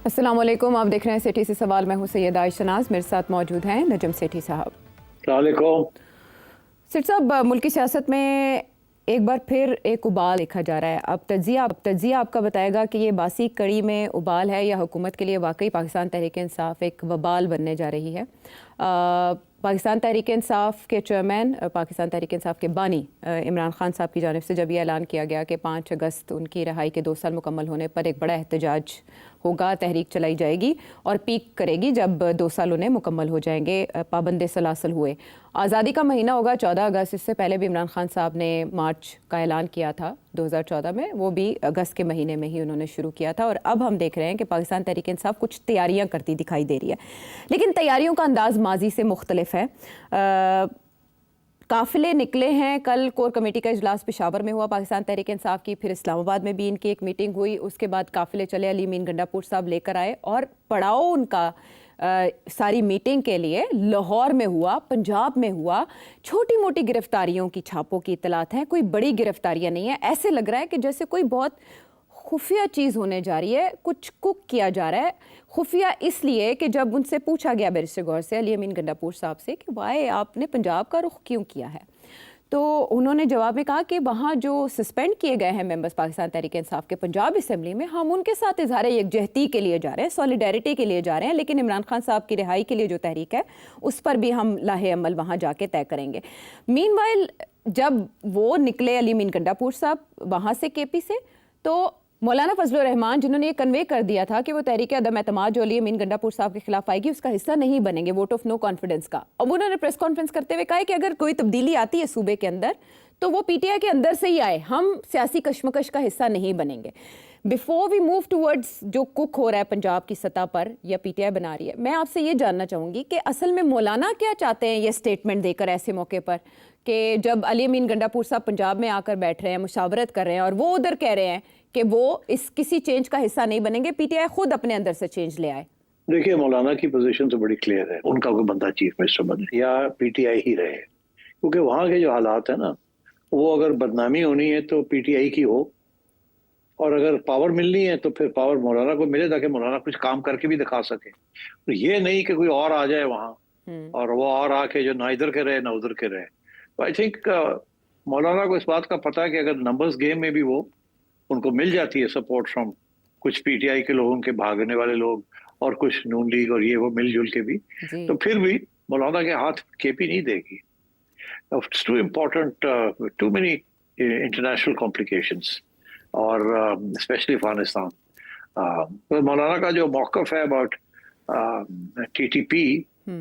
अस्सलाम वालेकुम, आप देख रहे हैं सिटी से सवाल। मैं हूं सैयदा आयशनाज, मेरे साथ मौजूद हैं नजम सेठी साहब। सेठ साहब, मुल्की सियासत में एक बार फिर एक उबाल देखा जा रहा है। अब तज्जिया आपका बताएगा कि ये बासी कड़ी में उबाल है या हुकूमत के लिए वाकई पाकिस्तान तहरीक इंसाफ एक वबाल बनने जा रही है। पाकिस्तान तहरीक इंसाफ के चेयरमैन, पाकिस्तान तहरीक इंसाफ के बानी इमरान खान साहब की जानिब से जब ये ऐलान किया गया कि 5 अगस्त उनकी रिहाई के 2 साल मुकम्मल होने पर एक बड़ा एहतजाज होगा, तहरीक चलाई जाएगी और पीक करेगी जब 2 साल उन्हें मुकम्मल हो जाएंगे, पाबंद सलासल हुए। आज़ादी का महीना होगा 14 अगस्त। इससे पहले भी इमरान खान साहब ने मार्च का ऐलान किया था 2014 में, वो भी अगस्त के महीने में ही उन्होंने शुरू किया था। और अब हम देख रहे हैं कि पाकिस्तान तहरीक इंसाफ कुछ तैयारियां करती दिखाई दे रही है, लेकिन तैयारियों का अंदाज माजी से मुख्तलिफ है। काफिले निकले हैं। कल कोर कमेटी का इजलास पेशावर में हुआ पाकिस्तान तहरीक इंसाफ की, फिर इस्लामाबाद में भी इनकी एक मीटिंग हुई। उसके बाद काफिले चले, अली अमीन गंडापुर साहब लेकर आए और पड़ाव उनका सारी मीटिंग के लिए लाहौर में हुआ, पंजाब में हुआ। छोटी मोटी गिरफ्तारियों की छापों की इतलात हैं, कोई बड़ी गिरफ्तारियां नहीं है। ऐसे लग रहा है कि जैसे कोई बहुत खुफिया चीज़ होने जा रही है, कुछ कुक किया जा रहा है। खुफिया इसलिए कि जब उनसे पूछा गया बैरिस्टर गौर से, अली अमीन गंडापुर साहब से, कि वाई आपने पंजाब का रुख क्यों किया है, तो उन्होंने जवाब में कहा कि वहाँ जो सस्पेंड किए गए हैं मेंबर्स पाकिस्तान तहरीक इंसाफ के पंजाब असेंबली में, हम उनके साथ इजहार यकजहती के लिए जा रहे हैं, सॉलिडारिटी के लिए जा रहे हैं, लेकिन इमरान खान साहब की रिहाई के लिए जो तहरीक है उस पर भी हम लाहे अमल वहाँ जाके तय करेंगे। मीनवाइल जब वो निकले अली अमीन गंडापुर साहब वहाँ से KP से, तो मौलाना फजलुर रहमान जिन्होंने ये कन्वे कर दिया था कि वो तहरीक अदम एतमाद जो अली अमीन गंडापुर साहब के खिलाफ आएगी उसका हिस्सा नहीं बनेंगे, वोट ऑफ नो कॉन्फिडेंस का। अब उन्होंने प्रेस कॉन्फ्रेंस करते हुए कहा कि अगर कोई तब्दीली आती है सूबे के अंदर तो वो PTI के अंदर से ही आए, हम सियासी कशमकश का हिस्सा नहीं बनेंगे। बिफोर वी मूव टूवर्ड्स जो कुक हो रहा है पंजाब की सतह पर या PTI बना रही है, मैं आपसे ये जानना चाहूँगी कि असल में मौलाना क्या चाहते हैं ये स्टेटमेंट देकर ऐसे मौके पर, कि जब अली अमीन गंडापुर साहब पंजाब में आकर बैठ रहे हैं, मुशावरत कर रहे हैं और वो उधर कह रहे हैं कि वो इस किसी चेंज का हिस्सा नहीं बनेंगे, PTI खुद अपने अंदर से चेंज ले आए। देखिए, मौलाना की पोजीशन तो बड़ी क्लियर है, उनका कोई बंदा चीफ मिनिस्टर बने या PTI ही रहे, क्योंकि वहाँ के जो हालात है ना, वो अगर बदनामी होनी है तो PTI की हो, और अगर पावर मिलनी है तो फिर पावर मौलाना को मिले ताकि मौलाना कुछ काम करके भी दिखा सके। तो ये नहीं कि कोई और आ जाए वहाँ और वो और आके जो ना इधर के रहे ना उधर के रहे। तो आई थिंक मौलाना को इस बात का पता है कि अगर नंबर्स गेम में भी वो उनको मिल जाती है सपोर्ट फ्रॉम कुछ PTI के लोगों के भागने वाले लोग और कुछ नून लीग और ये वो मिलजुल के भी, तो फिर भी मौलाना के हाथ KP नहीं देगी। It's too important, too many international complications और स्पेशली अफगानिस्तान। तो मौलाना का जो मौकफ है अबाउट TTP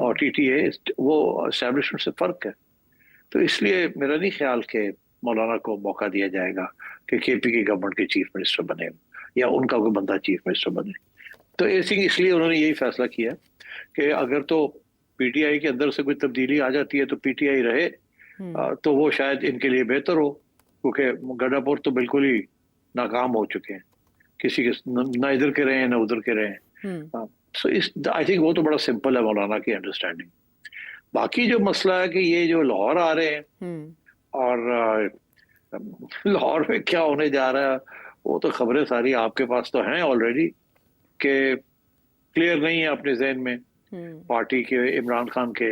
और TTA, वो एस्टेब्लिशमेंट से फर्क है। तो इसलिए मेरा नहीं ख्याल कि मौलाना को मौका दिया जाएगा कि KP की गवर्नमेंट के चीफ मिनिस्टर बने या उनका कोई बंदा चीफ मिनिस्टर बने। तो इसलिए उन्होंने यही फैसला किया कि अगर तो PTI के अंदर से कोई तब्दीली आ जाती है तो PTI रहे, तो वो शायद इनके लिए बेहतर हो, क्योंकि गंडापुर तो बिल्कुल ही नाकाम हो चुके हैं, किसी के ना इधर के रहे हैं ना उधर के रहे हैं। सो आई थिंक वो तो बड़ा सिंपल है मौलाना की अंडरस्टैंडिंग। बाकी जो मसला है कि ये जो लाहौर आ रहे हैं और लाहौर में क्या होने जा रहा है, वो तो खबरें सारी आपके पास तो हैं ऑलरेडी, कि क्लियर नहीं है अपने जहन में पार्टी के इमरान खान के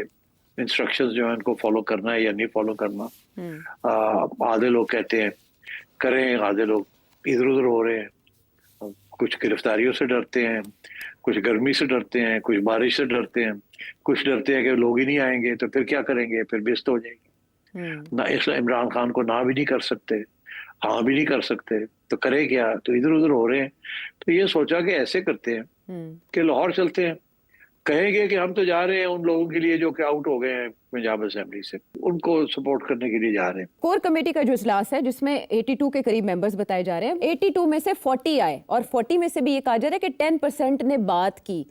इंस्ट्रक्शंस जो है उनको फॉलो करना है या नहीं फॉलो करना। आधे लोग कहते हैं करें, आधे लोग इधर उधर हो रहे हैं, कुछ गिरफ्तारियों से डरते हैं, कुछ गर्मी से डरते हैं, कुछ बारिश से डरते हैं, कुछ डरते हैं कि लोग ही नहीं आएंगे तो फिर क्या करेंगे, फिर बेइज्जत हो जाएगी ना। इसलिए इमरान खान को ना भी नहीं कर सकते, हाँ भी नहीं कर सकते, तो करे क्या, तो इधर उधर हो रहे हैं। तो ये सोचा कि ऐसे करते हैं कि लाहौर चलते हैं, कहेंगे कि हम तो जा रहे हैं उन लोगों के लिए जो कि आउट हो गए हैं पंजाब असेंबली से, उनको सपोर्ट करने के लिए जा रहे हैं। कोर कमेटी का जो इजलास है जिसमें 82 के करीब मेंबर्स बताए जा रहे हैं, 82 में से 40 आए और 40 में से भी ये कहा जा रहा है कि 10% ने बात की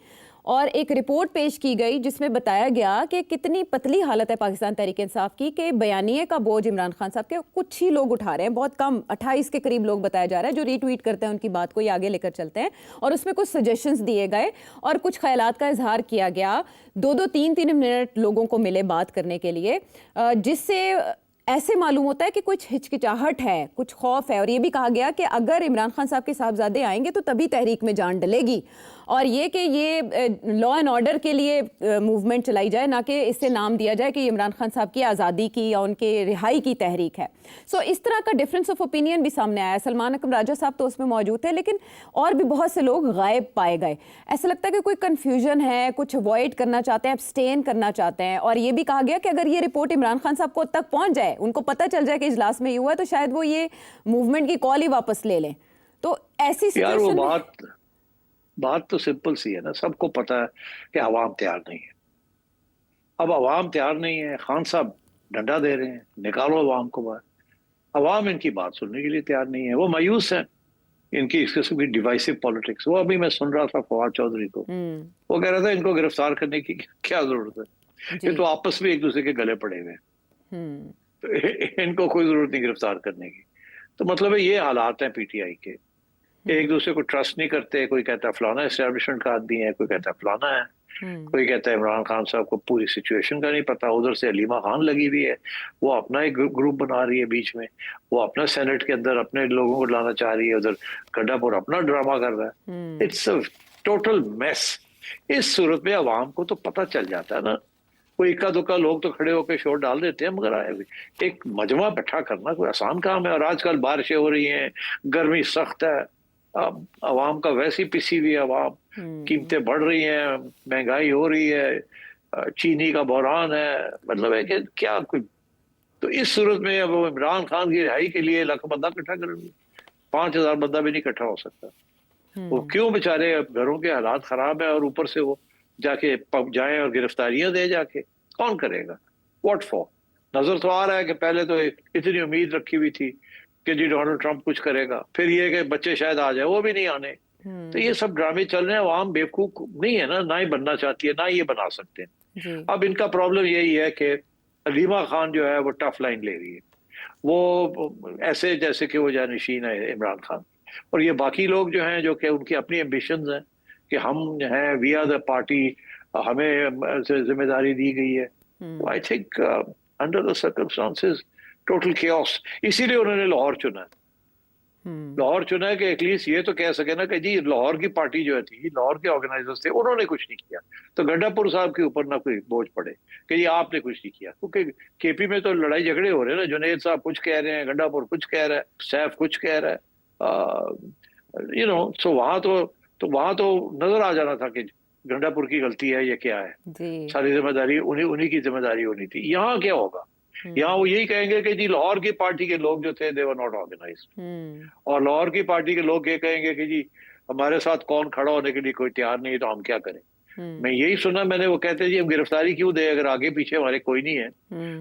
और एक रिपोर्ट पेश की गई जिसमें बताया गया कि कितनी पतली हालत है पाकिस्तान तहरीक इंसाफ की, कि बयानिए का बोझ इमरान खान साहब के कुछ ही लोग उठा रहे हैं, बहुत कम, 28 के करीब लोग बताया जा रहा है जो रीट्वीट करते हैं उनकी बात को ये आगे लेकर चलते हैं। और उसमें कुछ सजेशंस दिए गए और कुछ ख्यालात का इजहार किया गया। 2-2, 3-3 मिनट लोगों को मिले बात करने के लिए, जिससे ऐसे मालूम होता है कि कुछ हिचकिचाहट है, कुछ खौफ है। और ये भी कहा गया कि अगर इमरान खान साहब के साहबजादे आएंगे तो तभी तहरीक में जान डलेगी, और ये कि ये लॉ एंड ऑर्डर के लिए मूवमेंट चलाई जाए, ना कि इससे नाम दिया जाए कि इमरान खान साहब की आज़ादी की या उनके रिहाई की तहरीक है। सो इस तरह का डिफरेंस ऑफ ओपिनियन भी सामने आया। सलमान अकरम राजा साहब तो उसमें मौजूद थे, लेकिन और भी बहुत से लोग गायब पाए गए। ऐसा लगता है कि कोई कन्फ्यूजन है, कुछ अवॉइड करना चाहते हैं, एब्सटेन करना चाहते हैं। और ये भी कहा गया कि अगर ये रिपोर्ट इमरान खान साहब को तक पहुंच जाए, उनको पता चल जाए कि इजलास में ये हुआ है, तो शायद वो ये मूवमेंट की कॉल ही वापस ले लें। तो ऐसी यार वो सिचुएशन बात तो सिंपल सी है ना, सबको पता है कि अवाम तैयार नहीं है। अब अवाम तैयार नहीं है, खान साहब डंडा दे रहे हैं, निकालो अवाम को बाहर। अवाम इनकी बात सुनने के लिए तैयार नहीं है, वो मायूस हैं। इनकी इस किस्म की डिवाइसिव पॉलिटिक्स, वो अभी मैं सुन रहा था फवाद चौधरी को, वो कह रहा था इनको गिरफ्तार करने की क्या जरूरत है, ये तो आपस में एक दूसरे के गले पड़े हुए हैं, तो इनको कोई जरूरत नहीं गिरफ्तार करने की। तो मतलब है ये हालात हैं पीटीआई के, एक दूसरे को ट्रस्ट नहीं करते। कोई कहता है फलाना एस्टेब्लिशमेंट का आदमी है, कोई कहता है फलाना है, कोई कहता है इमरान खान साहब को पूरी सिचुएशन का नहीं पता। उधर से अलीमा खान लगी हुई है, वो अपना एक ग्रुप बना रही है बीच में, वो अपना सेनेट के अंदर अपने लोगों को लाना चाह रही है, उधर गड्ढापुर अपना ड्रामा कर रहा है। It's a total mess. इस सूरत में अवाम को तो पता चल जाता है ना, कोई इक्का दुक्का लोग तो खड़े होकर शोर डाल देते हैं, मगर आए एक मजमा इकट्ठा करना कोई आसान काम है। और आजकल बारिशें हो रही हैं, गर्मी सख्त है, अब अवाम का वैसे ही पिसी हुई है अवाम, कीमतें बढ़ रही हैं, महंगाई हो रही है, चीनी का बहरान है, मतलब है कि क्या कोई। तो इस सूरत में अब वो इमरान खान की रिहाई के लिए लाख बंदा इकट्ठा करेंगे, 5,000 बंदा भी नहीं इकट्ठा हो सकता। वो क्यों बेचारे, घरों के हालात खराब है और ऊपर से वो जाके पब जाए और गिरफ्तारियां दे जाके, कौन करेगा? What for? नजर तो आ रहा है कि पहले तो इतनी उम्मीद रखी हुई थी कि जी डोनाल्ड ट्रंप कुछ करेगा, फिर ये कि बच्चे शायद आ जाए, वो भी नहीं आने। तो ये सब ड्रामे चल रहे हैं। आवाम बेवकूफ नहीं है ना ही बनना चाहती है, ना ये बना सकते हैं। अब इनका प्रॉब्लम यही है कि अलीमा खान जो है वो टफ लाइन ले रही है, वो ऐसे जैसे कि वो जानशीन है इमरान खान, और ये बाकी लोग जो हैं, जो कि उनकी अपनी एम्बिशंस हैं कि हम हैं, वी आर द पार्टी, हमें जिम्मेदारी दी गई है। I think under the circumstances total chaos. इसीलिए उन्होंने लाहौर चुना है। लाहौर चुना है कि एटलीस्ट ये तो कह सके ना कि जी लाहौर की पार्टी जो थी, लाहौर के ऑर्गेनाइजर्स थे, उन्होंने कुछ नहीं किया, तो गड्ढापुर साहब के ऊपर ना कोई बोझ पड़े कि ये आपने कुछ नहीं किया। क्योंकि केपी में तो लड़ाई झगड़े हो रहे हैं ना, जुनेद साहब कुछ कह रहे हैं, गड्ढापुर कुछ कह रहा है, सैफ कुछ कह रहा है, सो वहां तो नजर आ जाना था कि गंडापुर की गलती है, ये क्या है, सारी जिम्मेदारी उन्हीं की जिम्मेदारी होनी थी। यहाँ क्या होगा? यहाँ वो यही कहेंगे कि जी लाहौर की पार्टी के लोग जो थे दे वर नॉट ऑर्गेनाइज्ड, और लाहौर की पार्टी के लोग ये कहेंगे कि जी हमारे साथ कौन खड़ा होने के लिए कोई तैयार नहीं है, तो हम क्या करें। मैं यही सुना मैंने, वो कहते जी हम गिरफ्तारी क्यों दे, अगर आगे पीछे हमारे कोई नहीं है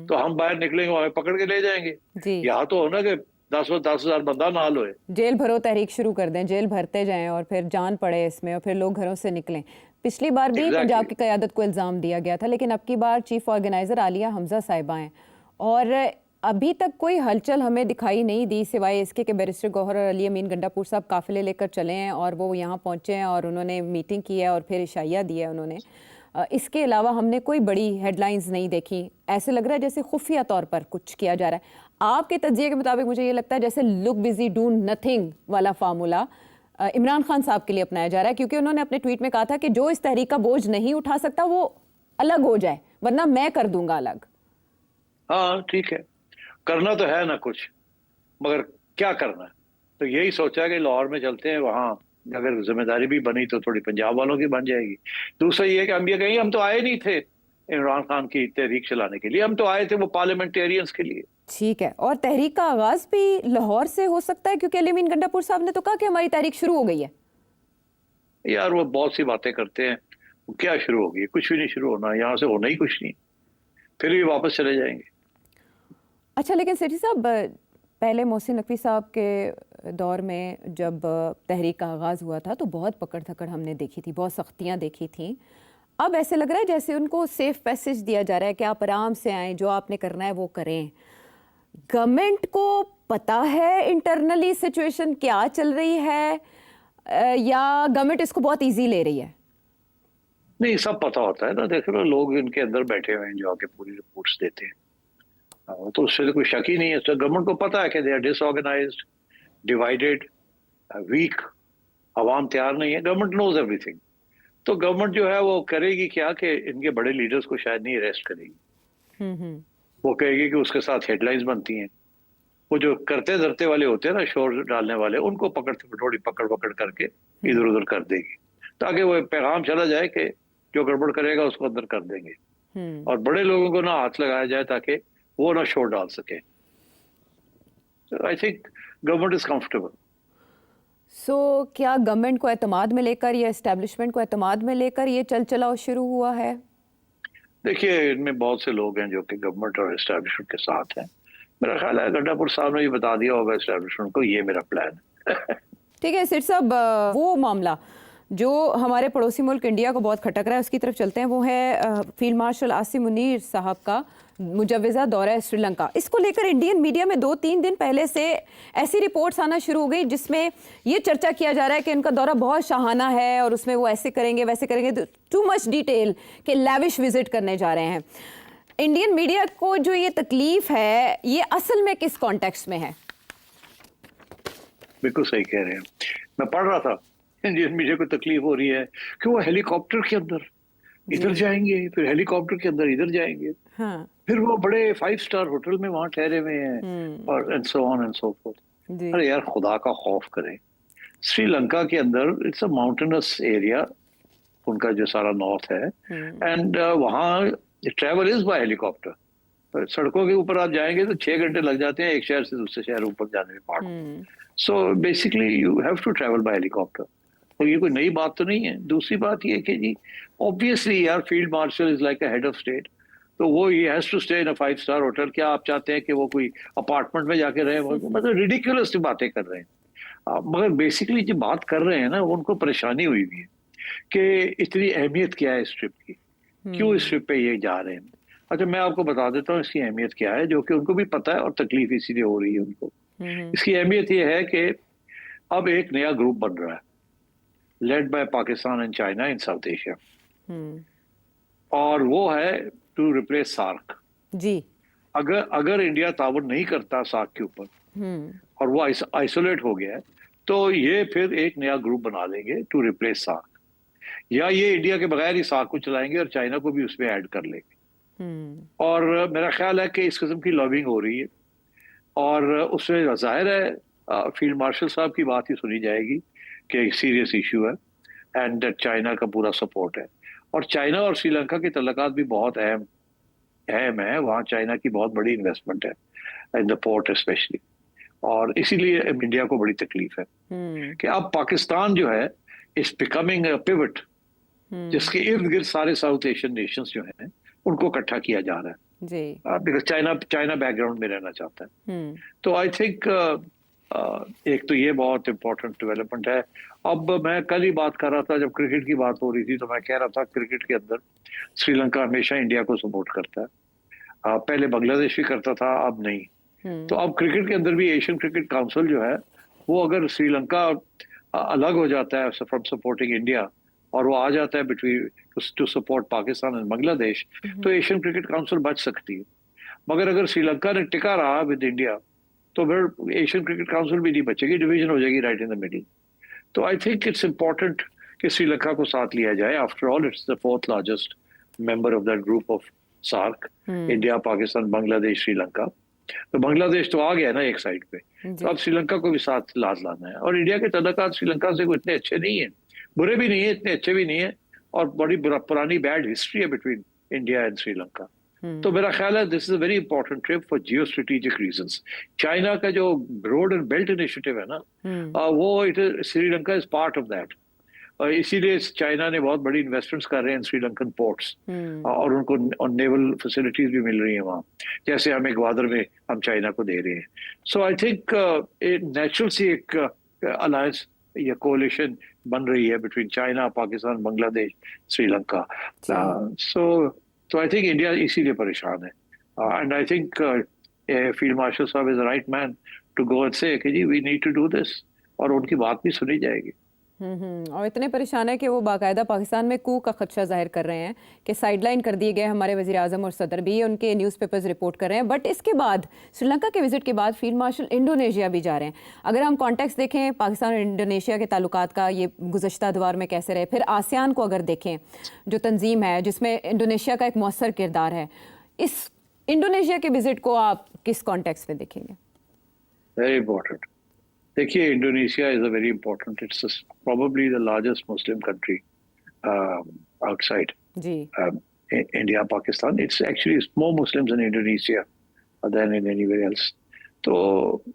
तो हम बाहर निकलेंगे, हमें पकड़ के ले जाएंगे। यहाँ तो हो ना कि 10,000 बंदा नाल होए, जेल भरो तहरीक शुरू कर दें, जेल भरते जाएं और फिर जान पड़े इसमें, और फिर लोग घरों से निकलें। पिछली बार भी पंजाब की क़यादत को इल्ज़ाम दिया गया था, लेकिन अब की बार चीफ ऑर्गेनाइजर आलिया हमजा साहिबा हैं, और अभी तक कोई हलचल हमें दिखाई नहीं दी, सिवाय इसके कि बैरिस्टर गौहर और अली अमीन गंडापुर साहब काफ़िले लेकर चले हैं और वो यहाँ पहुँचे हैं और उन्होंने मीटिंग की है और फिर इशाइया दिया है उन्होंने। इसके अलावा हमने कोई बड़ी हेडलाइंस नहीं देखी। ऐसे लग रहा है जैसे खुफिया तौर पर कुछ किया जा रहा है। आपके तज्जिए के मुताबिक मुझे ये लगता है जैसे लुक बिजी डू नथिंग वाला फार्मूला इमरान खान साहब के लिए अपनाया जा रहा है, क्योंकि उन्होंने अपने ट्वीट में कहा था कि जो इस तहरीक का बोझ नहीं उठा सकता वो अलग हो जाए, वरना मैं कर दूंगा अलग। हाँ ठीक है, करना तो है ना कुछ, मगर क्या करना है? तो यही सोचा कि लाहौर में चलते हैं, वहां अगर जिम्मेदारी भी बनी तो थोड़ी पंजाब वालों की बन जाएगी। दूसरा ये कि हम ये कहेंगे हम तो आए नहीं थे इमरान खान की तहरीक चलाने के लिए, हम तो आए थे वो पार्लियामेंटेरियंस के लिए। ठीक है, और तहरीक का आगाज भी लाहौर से हो सकता है, क्योंकि अली अमीन गंडापुर साहब ने तो कहा कि हमारी तहरीक शुरू हो गई है। यार वो बहुत सी बातें करते हैं, क्या शुरू होगी? कुछ भी नहीं शुरू होना, यहाँ से होना ही कुछ नहीं, फिर भी वापस चले जाएंगे। अच्छा, लेकिन सेठी साहब पहले मोहसिन नकवी साहब के दौर में जब तहरीक का आगाज़ हुआ था तो बहुत पकड़ धकड़ हमने देखी थी, बहुत सख्तियाँ देखी थी। अब ऐसे लग रहा है जैसे उनको सेफ पैसेज दिया जा रहा है कि आप आराम से आएँ, जो आपने करना है वो करें। गवर्नमेंट को पता है इंटरनली सिचुएशन क्या चल रही है, या गवर्नमेंट इसको बहुत ईजी ले रही है? नहीं, सब पता होता है ना। देख लो लोग इनके अंदर बैठे हुए हैं जो आके पूरी रिपोर्ट्स देते हैं, तो उससे तो कोई शक ही नहीं है। तो गवर्नमेंट को पता है कि they are disorganised, divided, weak, अवाम तैयार नहीं है। Government knows everything. तो गवर्नमेंट जो है वो करेगी क्या कि इनके बड़े लीडर्स को शायद नहीं अरेस्ट करेगी। हम्म। वो कहेगी कि उसके साथ हेडलाइंस बनती हैं। वो जो करते धरते वाले होते हैं ना, शोर डालने वाले, उनको थोड़ी पकड़ पकड़ करके इधर उधर कर देगी, ताकि वो पैगाम चला जाए कि जो गड़बड़ करेगा उसको अंदर कर देंगे, और बड़े लोगों को ना हाथ लगाया जाए ताकि वो ना शोर डाल सके। I think government is comfortable. So क्या गवर्नमेंट को एतमाद में लेकर या एस्टेब्लिशमेंट को एतमाद में लेकर ये चल चलाओ शुरू हुआ है? देखिए, इनमें बहुत से लोग हैं जो कि गवर्नमेंट और एस्टेब्लिशमेंट के साथ हैं। मेरा ख्याल है गंडापुर साहब ने ये बता दिया होगा एस्टेब्लिशमेंट को, ये मेरा प्लान है। ठीक है सिर साहब, वो मामला जो हमारे पड़ोसी मुल्क इंडिया को बहुत खटक रहा है उसकी तरफ चलते हैं। वो है फील्ड मार्शल आसिम मुनीर साहब का मुजव्वज़ा दौरा है श्रीलंका। इसको लेकर इंडियन मीडिया में 2-3 दिन पहले से ऐसी रिपोर्ट्स आना शुरू हो गई जिसमें ये चर्चा किया जा रहा है कि उनका दौरा बहुत शाहाना है और उसमें वो ऐसे करेंगे वैसे करेंगे, टू मच डिटेल कि लैविश विजिट करने जा रहे हैं। इंडियन मीडिया को जो ये तकलीफ है ये असल में किस कॉन्टेक्स्ट में है? बिल्कुल सही कह रहे हैं। मैं पढ़ रहा था इंडियन मीडिया को तकलीफ हो रही है कि वो हेलीकॉप्टर के अंदर इधर जाएंगे, फिर हेलीकॉप्टर के अंदर इधर जाएंगे, हाँ। फिर वो बड़े 5 स्टार होटल में वहां ठहरे हुए हैं, और and so on and so fourth. अरे यार, खुदा का खौफ करें। श्रीलंका के अंदर इट्स अ माउंटेनस एरिया, उनका जो सारा नॉर्थ है, एंड वहाँ ट्रैवल इज बाय हेलीकॉप्टर। सड़कों के ऊपर आप जाएंगे तो 6 घंटे लग जाते हैं एक शहर से दूसरे शहर ऊपर जाने में, पहाड़ों। So basically you have to travel by helicopter. तो ये कोई नई बात तो नहीं है। दूसरी बात ये कि जी ऑब्वियसली यार, field marshal is like a head of state, तो वो ही has to stay in a 5 star hotel. क्या आप चाहते हैं कि वो कोई अपार्टमेंट में जाके रहे? मतलब रिडिकुलस बातें कर रहे हैं। मगर बेसिकली जो बात कर रहे हैं ना, वो उनको परेशानी हुई हुई है कि इतनी अहमियत क्या है इस ट्रिप की, क्यों इस ट्रिप पे ये जा रहे हैं। अच्छा, मैं आपको बता देता हूँ इसकी अहमियत क्या है, जो कि उनको भी पता है और तकलीफ इसीलिए हो रही है उनको। इसकी अहमियत ये है कि अब एक नया ग्रुप बन रहा है, led by Pakistan and China in south Asia, और वो है टू रिप्लेस सार्क। जी। अगर इंडिया ताउन नहीं करता सार्क के ऊपर, और वो आइसोलेट हो गया है, तो ये फिर एक नया ग्रुप बना लेंगे टू रिप्लेस सार्क, या ये इंडिया के बगैर ही सार्क को चलाएंगे और चाइना को भी उसमें ऐड कर लेंगे। और मेरा ख्याल है कि इस किस्म की लॉबिंग हो रही है, और उसमें जाहिर है फील्ड मार्शल साहब की बात ही सुनी जाएगी कि एक सीरियस इशू है, एंड चाइना का पूरा सपोर्ट है। और चाइना और श्रीलंका के तल्लुकात भी बहुत अहम है। वहाँ चाइना की बहुत बड़ी इन्वेस्टमेंट है इन द पोर्ट स्पेशली, और इसीलिए इंडिया को बड़ी तकलीफ है कि अब पाकिस्तान जो है इज बिकमिंग अ पिवट, जिसके इर्द गिर्द सारे साउथ एशियन नेशंस जो हैं उनको इकट्ठा किया जा रहा है जी। बिकॉज चाइना बैकग्राउंड में रहना चाहता है। तो आई थिंक एक तो ये बहुत इंपॉर्टेंट डेवलपमेंट है। अब मैं कल ही बात कर रहा था, जब क्रिकेट की बात हो रही थी, तो मैं कह रहा था क्रिकेट के अंदर श्रीलंका हमेशा इंडिया को सपोर्ट करता है। पहले बांग्लादेश भी करता था, अब नहीं। तो अब क्रिकेट के अंदर भी एशियन क्रिकेट काउंसिल जो है, वो अगर श्रीलंका अलग हो जाता है फ्रॉम सपोर्टिंग इंडिया, और वो आ जाता है between two support Pakistan and Bangladesh, तो एशियन क्रिकेट काउंसिल बच सकती है। मगर अगर श्रीलंका ने टिका रहा विद इंडिया, तो फिर एशियन क्रिकेट काउंसिल भी नहीं बचेगी, डिवीजन हो जाएगी राइट इन द मिडिल। तो आई थिंक इट्स इम्पोर्टेंट कि श्रीलंका को साथ लिया जाए। After all it's the 4th largest member of that group of SAARC, India, Pakistan, Bangladesh, Sri Lanka. तो बांग्लादेश तो आ गया ना एक साइड पे, तो अब श्रीलंका को भी साथ लाना है। और इंडिया के तल्लुकात श्रीलंका से कोई इतने अच्छे नहीं है, बुरे भी नहीं है, इतने अच्छे भी नहीं है, और बड़ी पुरानी बैड हिस्ट्री है बिटवीन इंडिया एंड श्रीलंका। तो मेरा ख्याल है this is a very important trip for geo strategic reasons. China का जो रोड एंड बेल्ट इनिशिएटिव है ना, वो Sri Lanka is part of that, और इसीलिए चाइना ने बहुत बड़ी इन्वेस्टमेंट्स कर रहे हैं श्रीलंकन पोर्ट्स, और उनको नेवल फैसिलिटीज भी मिल रही हैं वहाँ, जैसे हमें ग्वादर में हम चाइना को दे रहे हैं। सो आई थिंक नेचुरल सी एक अलायंस या कोalition बन रही है between China, Pakistan, Bangladesh, Sri Lanka. So I think India इसीलिए परेशान है, and I think field marshal साहब is the right man to go and say कि जी we need to do this, और उनकी बात भी सुनी जाएगी। और इतने परेशान है कि वो बाकायदा पाकिस्तान में कू का खदशा जाहिर कर रहे हैं कि साइडलाइन कर दिए गए हमारे वज़ीर आज़म और सदर भी, उनके न्यूज़पेपर्स रिपोर्ट कर रहे हैं। बट इसके बाद श्रीलंका के विजिट के बाद फील्ड मार्शल इंडोनेशिया भी जा रहे हैं। अगर हम कॉन्टेक्स्ट देखें पाकिस्तान और इंडोनेशिया के ताल्लुकात का, ये गुज़श्ता दौर में कैसे रहे, फिर आसियान को अगर देखें जो तंजीम है जिसमें इंडोनेशिया का एक मौसर किरदार है, इस इंडोनेशिया के विजिट को आप किस कॉन्टेक्स्ट में देखेंगे? Very important. देखिए, Indonesia is a very important, it's probably the largest Muslim country outside जी India Pakistan. It's actually more Muslims in Indonesia than in anywhere else. तो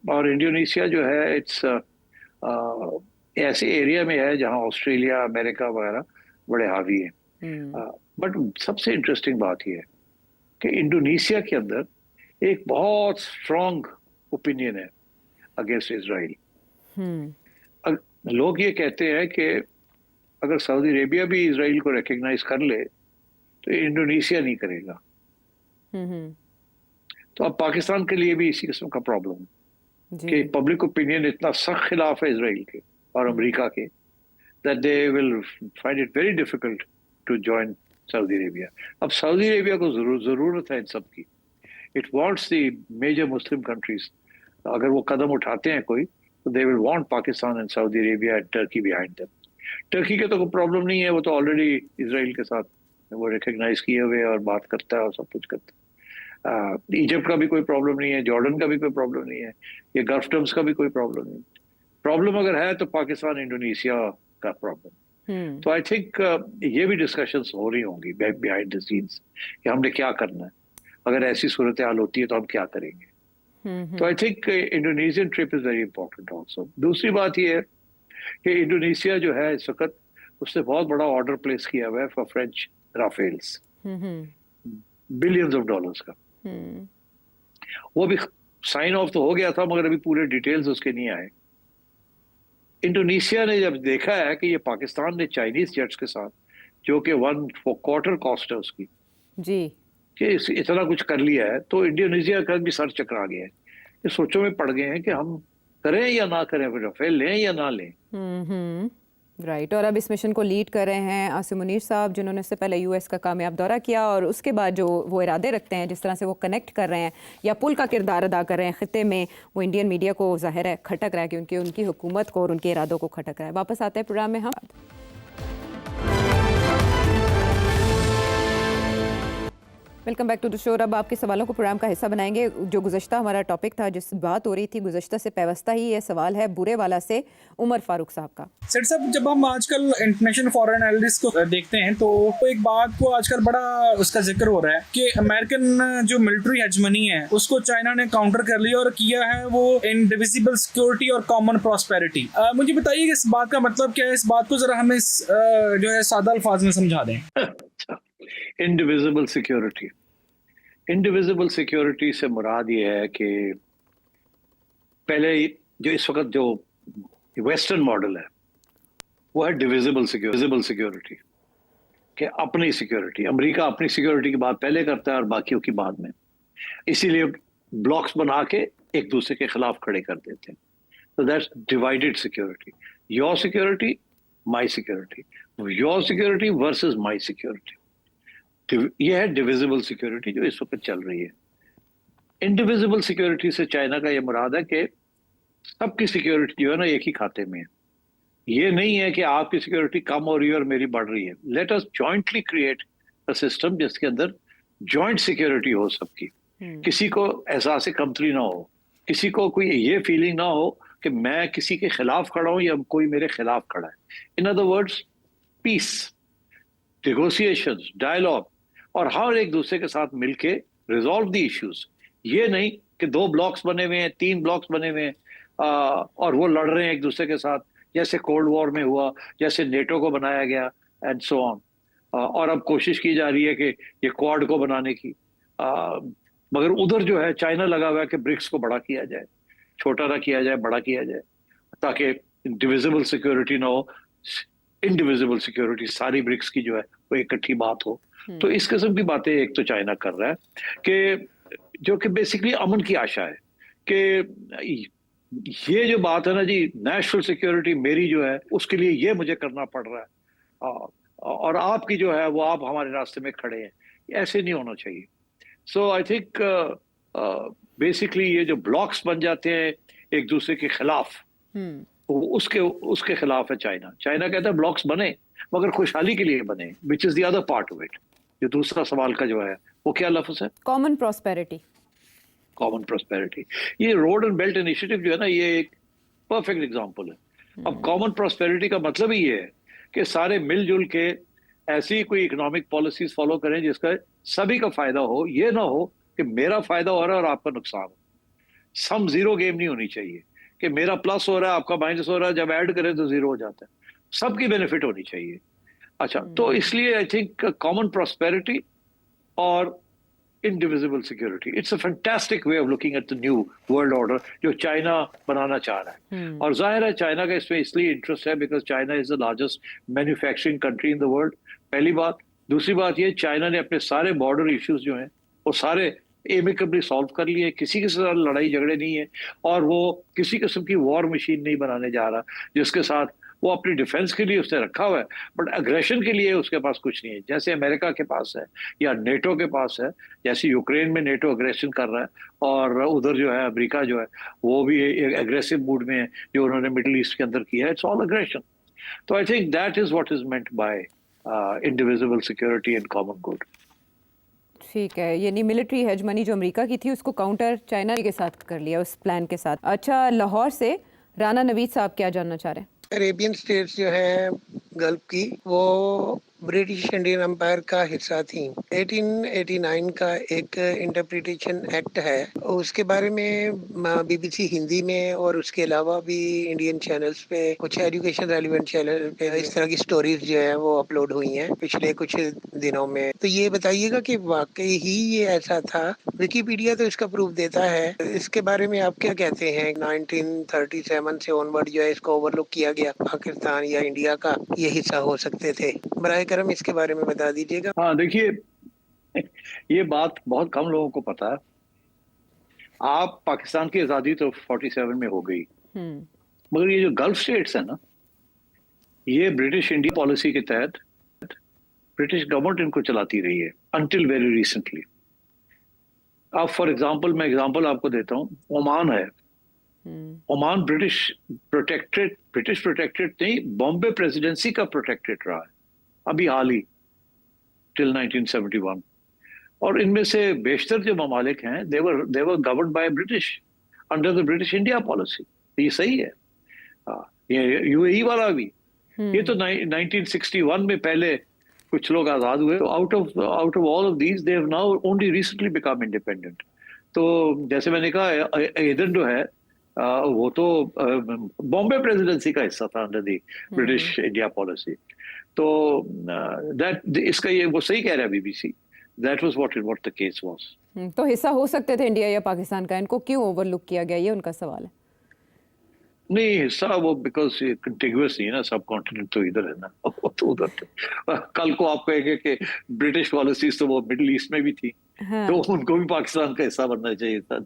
और इंडोनेशिया जो है इट्स ऐसे एरिया में है जहां ऑस्ट्रेलिया अमेरिका वगैरह बड़े हावी हैं। बट सबसे इंटरेस्टिंग बात यह है कि इंडोनेशिया के अंदर एक बहुत स्ट्रॉन्ग ओपिनियन है अगेंस्ट इजराइल। लोग ये कहते हैं कि अगर सऊदी अरेबिया भी इजराइल को रिकग्नाइज कर ले तो इंडोनेशिया नहीं करेगा। तो अब पाकिस्तान के लिए भी इसी किस्म का प्रॉब्लम है कि पब्लिक ओपिनियन इतना सख्त खिलाफ है इजराइल के और अमेरिका के that they will find it very difficult to join Saudi Arabia. अब सऊदी अरेबिया को जरूरत है इन सब की। It wants the major Muslim countries. अगर वो कदम उठाते हैं कोई तो they will want Pakistan and Saudi Arabia and Turkey behind them. Turkey के तो कोई प्रॉब्लम नहीं है, वो तो ऑलरेडी इजराइल के साथ वो रिकग्नाइज किए हुए और बात करता है और सब कुछ करता है। इजिप्ट का भी कोई प्रॉब्लम नहीं है, जॉर्डन का भी कोई प्रॉब्लम नहीं है, ये गल्फ टर्म्स का भी कोई प्रॉब्लम नहीं। प्रॉब्लम अगर है तो पाकिस्तान इंडोनेशिया का प्रॉब्लम। तो आई थिंक ये भी डिस्कशंस हो रही होंगी बिहाइंड द सीन्स कि हमने क्या करना है, अगर ऐसी सूरत हाल होती है तो हम क्या करेंगे। तो I think Indonesian trip is very important also. दूसरी बात ये है कि इंडोनेशिया जो है इस वक्त उसने बहुत बड़ा ऑर्डर प्लेस किया हुआ है for French Rafales, billions of dollars का। वो भी साइन ऑफ तो हो गया था मगर अभी पूरे डिटेल्स उसके नहीं आए। इंडोनेशिया ने जब देखा है कि ये पाकिस्तान ने चाइनीज जेट्स के साथ जो कि 1/4 कॉस्ट है उसकी जी कि इतना कुछ कर लिया है, तो इंडोनेशिया का भी सर चकरा गया है। ये सोचों में पड़ गए हैं कि हम करें या ना करें, फिर राफेल लें या ना लें। राइट। और अब इस मिशन को लीड कर रहे हैं आसिम मुनीर साहब, जिन्होंने इससे पहले यूएस का कामयाब दौरा किया और उसके बाद जो वो इरादे रखते हैं, जिस तरह से वो कनेक्ट कर रहे हैं या पुल का किरदार अदा कर रहे हैं खित्ते में, वो इंडियन मीडिया को ज़ाहिर है खटक रहा है क्योंकि उनकी हुकूमत को और उनके इरादों को खटक रहा है। वापस आते हैं प्रोग्राम में हम। Welcome back to the show. अब आपके सवालों को प्रोग्राम का हिस्सा बनाएंगे। जो गुज़श्ता हमारा टॉपिक था, जिस बात हो रही थी, गुज़श्ता से पेवस्ता ही ये सवाल है बुरे वाला से उमर फारूक साहब का। सर साहब, जब हम आजकल इंटरनेशनल फॉरेन एनालिस्ट को देखते हैं तो एक बात को आजकल बड़ा उसका जिक्र हो रहा है कि अमेरिकन जो मिलिट्री हेजमनी है उसको चाइना ने काउंटर कर लिया और किया है वो इनडिविजिबल सिक्योरिटी और कॉमन प्रॉस्पेरिटी। मुझे बताइए कि इस बात का मतलब क्या है? इस बात को जरा हमें जो है सादा अल्फाज में समझा दें। इंडिविजिबल सिक्योरिटी, इंडिविजिबल सिक्योरिटी से मुराद ये है कि पहले जो इस वक्त जो वेस्टर्न मॉडल है वो है डिविजिबल सिक्योरिटी कि अपनी सिक्योरिटी, अमेरिका अपनी सिक्योरिटी की बात पहले करता है और बाकियों की बाद में, इसीलिए ब्लॉक्स बना के एक दूसरे के खिलाफ खड़े कर देते हैं। तो that's divided security. Your security, my security, your security versus my security. ये है डिविजिबल सिक्योरिटी जो इस वक्त चल रही है। इनडिविजिबल सिक्योरिटी से चाइना का ये मुराद है कि सबकी सिक्योरिटी जो है ना एक ही खाते में है। ये नहीं है कि आपकी सिक्योरिटी कम हो रही है और मेरी बढ़ रही है। Let us jointly create a system जिसके अंदर जॉइंट सिक्योरिटी हो सबकी, किसी को एहसास कमतरी ना हो, किसी को कोई ये फीलिंग ना हो कि मैं किसी के खिलाफ खड़ा हूं या कोई मेरे खिलाफ खड़ा है। In other words, peace, negotiations, dialogue और हर एक दूसरे के साथ मिलके रिजॉल्व द इश्यूज। ये नहीं कि 2 ब्लॉक्स बने हुए हैं, 3 ब्लॉक्स बने हुए हैं और वो लड़ रहे हैं एक दूसरे के साथ, जैसे कोल्ड वॉर में हुआ, जैसे नेटो को बनाया गया एंड सो ऑन। और अब कोशिश की जा रही है कि ये क्वाड को बनाने की, मगर उधर जो है चाइना लगा हुआ है कि ब्रिक्स को बड़ा किया जाए, छोटा ना किया जाए, बड़ा किया जाए, ताकि डिविजिबल सिक्योरिटी ना हो, इनडिविजिबल सिक्योरिटी सारी ब्रिक्स की जो है वो इकट्ठी बात हो। तो इस किस्म की बातें एक तो चाइना कर रहा है कि जो कि बेसिकली अमन की आशा है कि ये जो बात है ना जी, नेशनल सिक्योरिटी मेरी जो है उसके लिए ये मुझे करना पड़ रहा है, और आपकी जो है वो आप हमारे रास्ते में खड़े हैं, ऐसे नहीं होना चाहिए। सो आई थिंक बेसिकली ये जो ब्लॉक्स बन जाते हैं एक दूसरे के खिलाफ, हम्म। वो उसके उसके खिलाफ है चाइना। चाइना कहता है ब्लॉक्स बने मगर खुशहाली के लिए बने, which is the other part of it. जो दूसरा सवाल का जो है वो क्या लफ्ज है? Common prosperity. Common prosperity. ये रोड एंड बेल्ट इनिशिएटिव जो है ना, ये एक परफेक्ट एग्जांपल है। अब कॉमन प्रोस्पेरिटी का मतलब ही ये है कि सारे मिलजुल के ऐसी कोई इकोनॉमिक पॉलिसीज फॉलो करें जिसका सभी का फायदा हो। ये ना हो कि मेरा फायदा हो रहा है और आपका नुकसान हो। सम जीरो गेम नहीं होनी चाहिए कि मेरा प्लस हो रहा है आपका माइनस हो रहा है, जब ऐड करें तो जीरो हो जाता है। सबकी बेनिफिट होनी चाहिए। अच्छा, तो इसलिए आई थिंक कॉमन प्रोस्पेरिटी और indivisible security. It's a fantastic way of looking at the new world order जो चाइना बनाना चाह रहा है। और जाहिर है चाइना का इसमें इसलिए इंटरेस्ट है because China is the largest manufacturing country in the world, पहली बात। दूसरी बात ये, चाइना ने अपने सारे बॉर्डर इश्यूज जो हैं वो सारे एमिकबली सॉल्व कर लिए, किसी के साथ लड़ाई झगड़े नहीं है, और वो किसी किस्म की वॉर मशीन नहीं बनाने जा रहा जिसके साथ वो अपनी डिफेंस के लिए उसने रखा हुआ है, बट अग्रेशन के लिए उसके पास कुछ नहीं है, जैसे अमेरिका के पास है या नेटो के पास है। जैसे यूक्रेन में नेटो अग्रेशन कर रहा है, और उधर जो है अमेरिका जो है वो भी एग्रेसिव मूड में है जो उन्होंने मिडिल ईस्ट के अंदर किया है। It's all aggression. तो I think that is what is meant by indivisible security and common good. ठीक है, यानी मिलिट्री हेजमनी जो अमेरिका की थी उसको काउंटर चाइना के साथ कर लिया उस प्लान के साथ। अच्छा, लाहौर से राना नवीद साहब क्या जानना चाह रहे हैं? अरेबियन स्टेट्स जो है गल्फ की, वो ब्रिटिश इंडियन एम्पायर का हिस्सा थी। 1889 का एक इंटरप्रिटेशन एक्ट है, उसके बारे में बीबीसी हिंदी में और उसके अलावा भी इंडियन चैनल्स पे कुछ एजुकेशन रेलिवेंट चैनल पे इस तरह की स्टोरीज जो है वो अपलोड हुई हैं पिछले कुछ दिनों में। तो ये बताइएगा कि वाकई ही ये ऐसा था? विकिपीडिया तो इसका प्रूफ देता है, इसके बारे में आप क्या कहते हैं? 1937 से ऑनवर्ड जो है इसको ओवरलुक किया गया, पाकिस्तान या इंडिया का ये हिस्सा हो सकते थे। बराए करम इसके बारे में बता दीजिएगा। हाँ देखिए, ये बात बहुत कम लोगों को पता है। आप पाकिस्तान की आज़ादी तो 47 में हो गई, मगर ये जो गल्फ स्टेट्स है ना, ये ब्रिटिश इंडिया पॉलिसी के तहत ब्रिटिश गवर्नमेंट इनको चलाती रही है अंटिल वेरी रिसेंटली। अब फॉर एग्जांपल, मैं एग्जांपल आपको देता हूँ, ओमान है। ओमान ब्रिटिश प्रोटेक्टेड नहीं, बॉम्बे प्रेसिडेंसी का प्रोटेक्टेड रहा है अभी हाल ही, टिल 1971। और इनमें से बेशतर जो ममालिक हैं they were governed by British under the British India policy. ये सही है। ये यूएई वाला भी, ये तो 1961 में पहले कुछ लोग आजाद हुए। Out of all of these they have now only recently become independent. तो जैसे मैंने कहा, एडन जो है वो तो बॉम्बे प्रेसिडेंसी का हिस्सा था under the British India policy. तो दैट इसका ये वो सही कह रहा है BBC, that was what the case was. तो हिस्सा हो सकते थे इंडिया या पाकिस्तान का, इनको क्यों ओवरलुक किया गया, ये उनका सवाल है। नहीं, हिस्सा वो बिकॉज ये कंटिग्यूअस नहीं है ना, सब कॉन्टिनेंट तो इधर है ना, वो तो उधर थे। कल को आप कहेंगे कि ब्रिटिश पॉलिसीज तो वो मिडिल ईस्ट में भी थी, हाँ। तो उनको भी पाकिस्तान का हिस्सा बनना चाहिए था।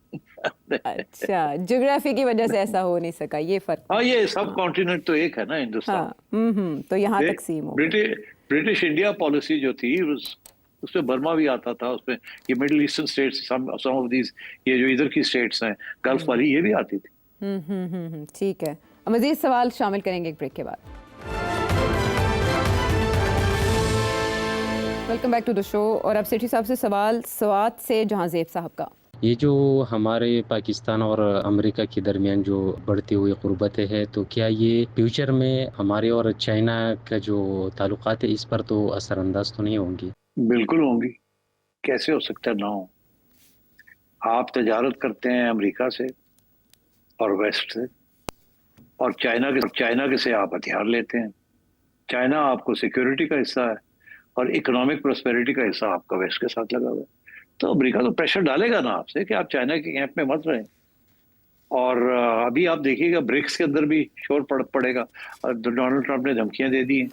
अच्छा, ज्योग्राफी की वजह से ऐसा हो नहीं सका, ये फर्क। हाँ, ये सब कॉन्टिनेंट तो एक है ना हिंदुस्तान। हाँ, तो यहाँ तकसीम हो गई। ब्रिटिश इंडिया पॉलिसी जो थी उसमें बर्मा भी आता था, उसमें ये middle eastern states, some of these, ये जो इधर की स्टेट्स हैं गल्फ वाली, ये भी आती थी। ठीक है, मजीद सवाल शामिल करेंगे एक ब्रेक के बाद। Welcome back to the show. और अब सेठी साहब से सवाल स्वात से जहांजेब साहब का। ये जो हमारे पाकिस्तान और अमेरिका के दरमियान जो बढ़ती हुई क़ुर्बतें हैं, तो क्या ये फ्यूचर में हमारे और चाइना का जो ताल्लुकात है इस पर तो असरअंदाज तो नहीं होंगी? बिल्कुल होंगी, कैसे हो सकता है ना हो। आप तजारत करते हैं अमेरिका से और वेस्ट से, और चाइना के से आप हथियार लेते हैं। चाइना आपको सिक्योरिटी का हिस्सा है और इकोनॉमिक प्रोस्पेरिटी का हिस्सा आपका वेस्ट के साथ लगा हुआ है। तो अमेरिका तो प्रेशर डालेगा ना आपसे कि आप चाइना के कैंप में मत रहें। और अभी आप देखिएगा ब्रिक्स के अंदर भी शोर पड़ेगा। डोनाल्ड ट्रंप ने धमकियां दे दी हैं,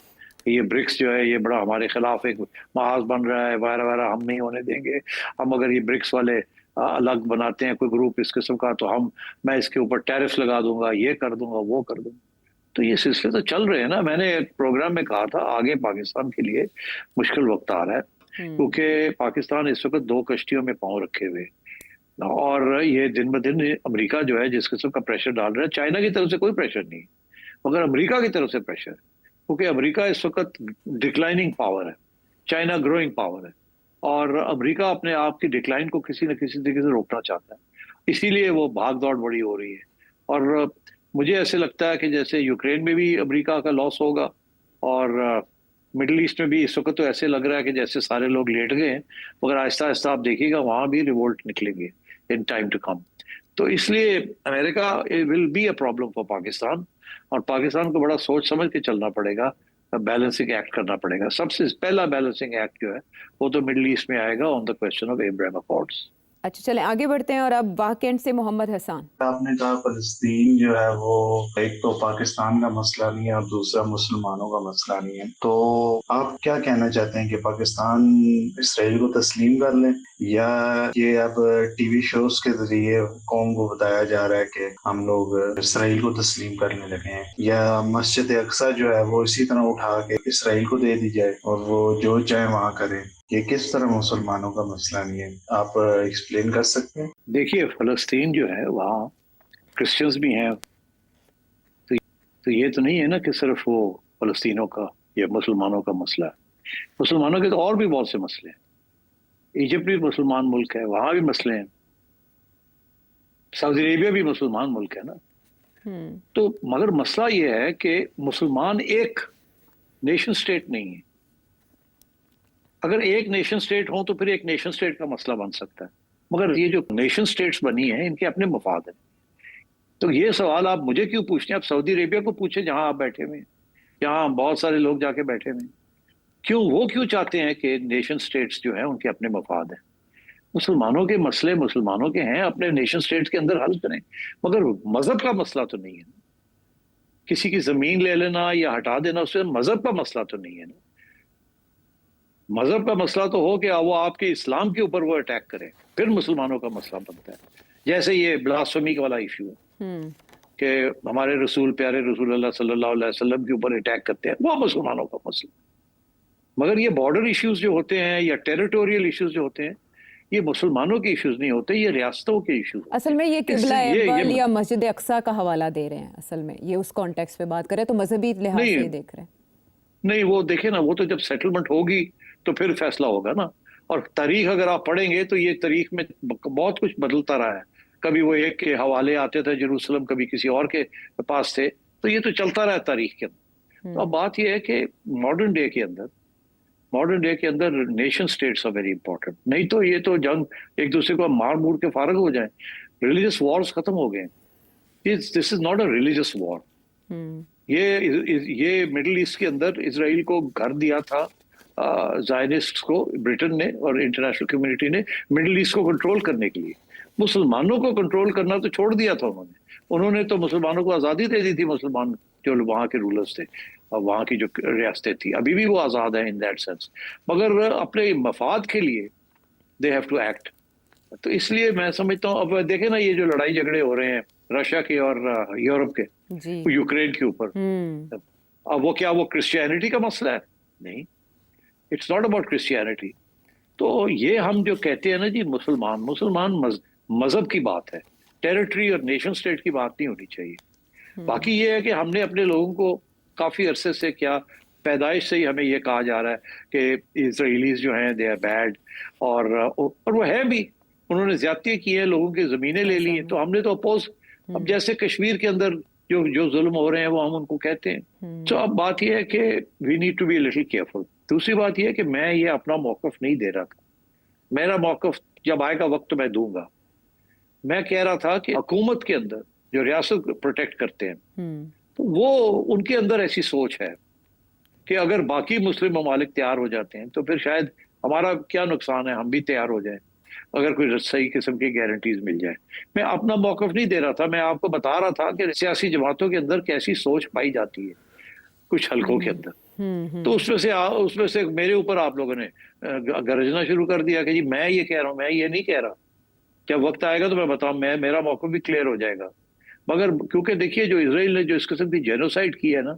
ये ब्रिक्स जो है ये बड़ा हमारे खिलाफ एक महाज बन रहा है, वगैरह वगैरह, हम नहीं होने देंगे। हम अगर ये ब्रिक्स वाले अलग बनाते हैं कोई ग्रुप इस किस्म का, तो मैं इसके ऊपर टैरिफ लगा दूंगा, ये कर दूंगा, वो कर दूंगा। तो ये सिलसिले तो चल रहे हैं ना। मैंने प्रोग्राम में कहा था आगे पाकिस्तान के लिए मुश्किल वक्त आ रहा है, क्योंकि पाकिस्तान इस वक्त दो कश्तियों में पांव रखे हुए, और ये दिन ब दिन अमेरिका जो है जिस किस्म का प्रेशर डाल रहा है, चाइना की तरफ से कोई प्रेशर नहीं मगर अमेरिका की तरफ से प्रेशर, क्योंकि अमेरिका इस वक्त डिक्लाइनिंग पावर है, चाइना ग्रोइंग पावर है, और अमेरिका अपने आप की डिक्लाइन को किसी न किसी तरीके से रोकना चाहता है। इसीलिए वो भाग दौड़ बड़ी हो रही है। और मुझे ऐसे लगता है कि जैसे यूक्रेन में भी अमेरिका का लॉस होगा, और मिडिल ईस्ट में भी इस वक्त तो ऐसे लग रहा है कि जैसे सारे लोग लेट गए हैं, मगर आहिस्ता आहिस्ता आप देखिएगा वहां भी रिवोल्ट निकलेंगे इन टाइम टू कम। तो इसलिए America will be a problem for Pakistan, और पाकिस्तान को बड़ा सोच समझ के चलना पड़ेगा, बैलेंसिंग एक्ट करना पड़ेगा। सबसे पहला बैलेंसिंग एक्ट जो है वो तो मिडिल ईस्ट में आएगा on the question of Abraham accords. अच्छा, चलें आगे बढ़ते हैं और अब वाकएंड से मोहम्मद हसन। आपने कहा फलस्तीन जो है वो एक तो पाकिस्तान का मसला नहीं है और दूसरा मुसलमानों का मसला नहीं है, तो आप क्या कहना चाहते हैं कि पाकिस्तान इसराइल को तस्लीम कर ले, या ये अब टीवी शोज के जरिए कौम को बताया जा रहा है कि हम लोग इसराइल को तस्लीम करने लगे हैं, या मस्जिद अक्सा जो है वो इसी तरह उठा के इसराइल को दे दी जाए और वो जो चाहे वहाँ करे? ये किस तरह मुसलमानों का मसला नहीं है, आप एक्सप्लेन कर सकते हैं? देखिए, फलस्तीन जो है वहाँ क्रिश्चियंस भी हैं, तो ये तो नहीं है ना कि सिर्फ वो फलस्तीनों का या मुसलमानों का मसला है। मुसलमानों के तो और भी बहुत से मसले हैं। इजिप्ट भी मुसलमान मुल्क है, वहां भी मसले हैं। सऊदी अरेबिया भी मुसलमान मुल्क है ना। तो मगर मसला ये है कि मुसलमान एक नेशन स्टेट नहीं है। अगर एक नेशन स्टेट हो तो फिर एक नेशन स्टेट का मसला बन सकता है, मगर ये जो नेशन स्टेट्स बनी है इनके अपने मफाद हैं। तो ये सवाल आप मुझे क्यों पूछते हैं? आप सऊदी अरेबिया को पूछे जहां आप बैठे हुए हैं, जहां बहुत सारे लोग जाके बैठे हुए हैं। वो क्यों चाहते हैं कि नेशन स्टेट्स जो है उनके अपने मफाद हैं? मुसलमानों के मसले मुसलमानों के हैं, अपने नेशन स्टेट्स के अंदर हल करें, मगर मजहब का मसला तो नहीं है ना। किसी की जमीन ले लेना या हटा देना उससे मजहब का मसला तो नहीं है ना। मजहब का मसला तो हो कि वो आपके इस्लाम के ऊपर वो अटैक करे, फिर मुसलमानों का मसला बनता है। जैसे ये ब्लास्फेमी वाला इशू है कि हमारे रसूल, प्यारे रसूल अल्लाह सल्लल्लाहु अलैहि वसल्लम के ऊपर अटैक करते हैं, वो मुसलमानों का मसला। मगर ये बॉर्डर इश्यूज जो होते हैं या टेरिटोरियल इश्यूज जो होते हैं, ये मुसलमानों के इश्यूज नहीं होते, ये रियासतों के इश्यूज। असल में ये किबला अव्वल या मस्जिद अक्सा का हवाला दे रहे हैं। असल में ये उस कॉन्टेक्स्ट पे बात करें तो मजहबी लिहाज से देख रहे हैं। नहीं, वो देखे ना, वो तो जब सेटलमेंट होगी तो फिर फैसला होगा ना। और तारीख अगर आप पढ़ेंगे तो ये तारीख में बहुत कुछ बदलता रहा है। कभी वो एक के हवाले आते थे जेरूसलम, कभी किसी और के पास थे, तो ये तो चलता रहा है तारीख के अंदर। तो अब बात ये है कि मॉडर्न डे के अंदर nation states are very important. नहीं तो ये तो जंग एक दूसरे को मार मूर के फारग हो जाए। रिलीजियस वॉर्स खत्म हो गए। This is not a religious war. ये मिडिल ईस्ट के अंदर इसराइल को घर दिया था ज़ायनिस्ट्स को, ब्रिटेन ने और इंटरनेशनल कम्युनिटी ने, मिडिल ईस्ट को कंट्रोल करने के लिए। मुसलमानों को कंट्रोल करना तो छोड़ दिया था उन्होंने तो मुसलमानों को आज़ादी दे दी थी। मुसलमान जो वहाँ के रूलर्स थे और वहाँ की जो रियासतें थी, अभी भी वो आज़ाद है इन दैट सेंस, मगर अपने मफाद के लिए दे हैव टू एक्ट। तो इसलिए मैं समझता हूँ, अब देखें ना ये जो लड़ाई झगड़े हो रहे हैं रशिया के और यूरोप के, यूक्रेन के ऊपर, अब वो क्रिश्चियनिटी का मसला है? नहीं, इट्स नॉट अबाउट क्रिश्चियनिटी। तो ये हम जो कहते हैं ना जी, मुसलमान मजहब की बात है, टेरिटरी और नेशन स्टेट की बात नहीं होनी चाहिए। बाकी ये है कि हमने अपने लोगों को काफी अरसे से, क्या पैदाइश से ही हमें ये कहा जा रहा है कि इजराइलीज जो हैं दे आर बैड, और वो है भी। उन्होंने ज्यादती की है, लोगों की जमीनें ले ली हैं, तो हमने तो अपोज। अब जैसे कश्मीर के अंदर जो जुल्म हो रहे हैं वो हम उनको कहते हैं। तो अब बात यह है कि we need to be little careful. दूसरी बात यह है कि मैं ये अपना मौकफ नहीं दे रहा था। मेरा मौकफ जब आएगा वक्त मैं दूंगा। मैं कह रहा था कि हुकूमत के अंदर जो रियासत प्रोटेक्ट करते हैं, तो वो उनके अंदर ऐसी सोच है कि अगर बाकी मुस्लिम ममालिक तैयार हो जाते हैं तो फिर शायद हमारा क्या नुकसान है, हम भी तैयार हो जाएं अगर कोई सही किस्म की गारंटीज मिल जाए। मैं अपना मौकफ नहीं दे रहा था, मैं आपको बता रहा था कि सियासी जमातों के अंदर कैसी सोच पाई जाती है कुछ हलकों के अंदर। तो उसमें से मेरे ऊपर आप लोगों ने गरजना शुरू कर दिया कि जी मैं ये कह रहा हूँ, मैं ये नहीं कह रहा। जब वक्त आएगा तो मैं बताऊं, मेरा मौका भी क्लियर हो जाएगा। मगर क्योंकि देखिए, जो इसराइल ने जो इस किस्म की जेनोसाइड की है ना,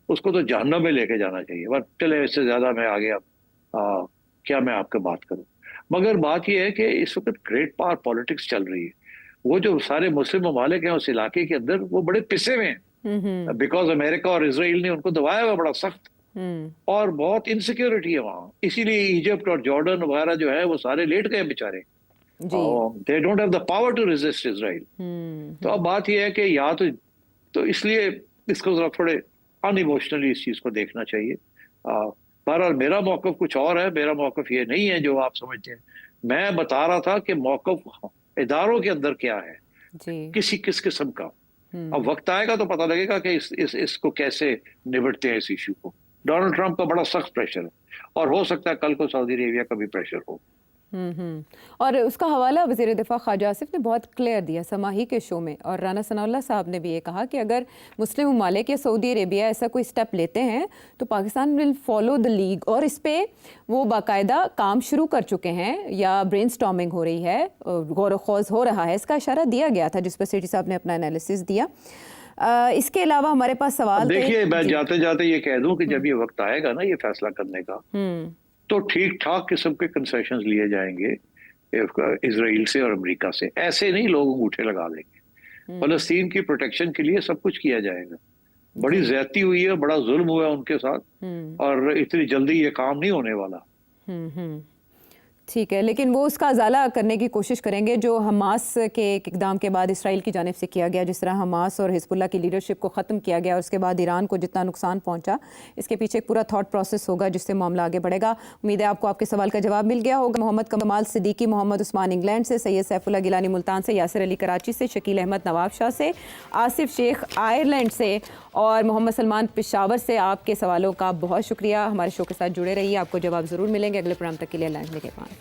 उसको तो जहन्नम में लेके जाना चाहिए। बस चले, इससे ज्यादा मैं आगे अब क्या मैं आपके बात करूं। मगर बात यह है कि इस वक्त ग्रेट पावर पॉलिटिक्स चल रही है। वो जो सारे मुस्लिम ममालिक हैं उस इलाके के अंदर, वो बड़े पिसे हुए हैं, बिकॉज अमेरिका और इसराइल ने उनको दबाया हुआ बड़ा सख्त, और बहुत इनसिक्योरिटी है वहाँ। इसीलिए इजिप्ट और जॉर्डन वगैरह जो है वो सारे लेट गए बेचारे। They don't have the power to resist Israel. तो अब बात यह है कि या तो इसलिए इसको जरा थोड़े अनइमोशनली इस चीज को देखना चाहिए। बहरहाल मेरा मौकफ कुछ और है। मेरा मौकफ ये नहीं है जो आप समझते हैं। मैं बता रहा था कि मौकफ इदारों के अंदर क्या है, किस किस्म का। अब वक्त आएगा तो पता लगेगा कि इसको कैसे निपटते हैं इस इशू को। डोनाल्ड ट्रंप का बड़ा सख्त प्रेशर है, और हो सकता है कल को सऊदी अरेबिया का भी प्रेशर हो। और उसका हवाला वज़ीर दिफा ख्वाजा आसिफ ने बहुत क्लियर दिया समाही के शो में, और राना सनाउल्लाह साहब ने भी ये कहा कि अगर मुस्लिम ममालिक या सऊदी अरेबिया ऐसा कोई स्टेप लेते हैं तो Pakistan will follow the league, और इस पे वो बाकायदा काम शुरू कर चुके हैं या ब्रेनस्टॉर्मिंग हो रही है, गौर खौज हो रहा है। इसका इशारा दिया गया था जिस पर सिटी साहब ने अपना एनालिसिस दिया। इसके अलावा हमारे पास सवाल, देखिए मैं जाते जाते ये कह दूं कि जब ये वक्त आएगा ना ये फैसला करने का, तो ठीक ठाक किस्म के कंसेशंस लिए जाएंगे इजराइल से और अमेरिका से। ऐसे नहीं लोग अंगूठे लगा देंगे। फलस्तीन की प्रोटेक्शन के लिए सब कुछ किया जाएगा। बड़ी ज्यादती हुई है, बड़ा जुल्म हुआ है उनके साथ, और इतनी जल्दी ये काम नहीं होने वाला। ठीक है, लेकिन वो उसका अजाला करने की कोशिश करेंगे जो हमास के इकदाम के बाद इसराइल की जानिब से किया गया। जिस तरह हमास और हिजबुल्लाह की लीडरशिप को ख़त्म किया गया और उसके बाद ईरान को जितना नुकसान पहुंचा, इसके पीछे एक पूरा थॉट प्रोसेस होगा जिससे मामला आगे बढ़ेगा। उम्मीद है आपको आपके सवाल का जवाब मिल गया होगा। मोहम्मद कमाल सिद्दीकी, मोहम्मद उस्मान इंग्लैंड से, सैयद सैफुल्लाह गिलानी मुल्तान से, यासिर अली कराची से, शकील अहमद नवाबशाह से, आसिफ शेख आयरलैंड से और मोहम्मद सलमान पेशावर से, आपके सवालों का बहुत शुक्रिया। हमारे शो के साथ जुड़े रहिए, आपको जवाब ज़रूर मिलेंगे। अगले प्रोग्राम तक के लिए अल्लाह के पास।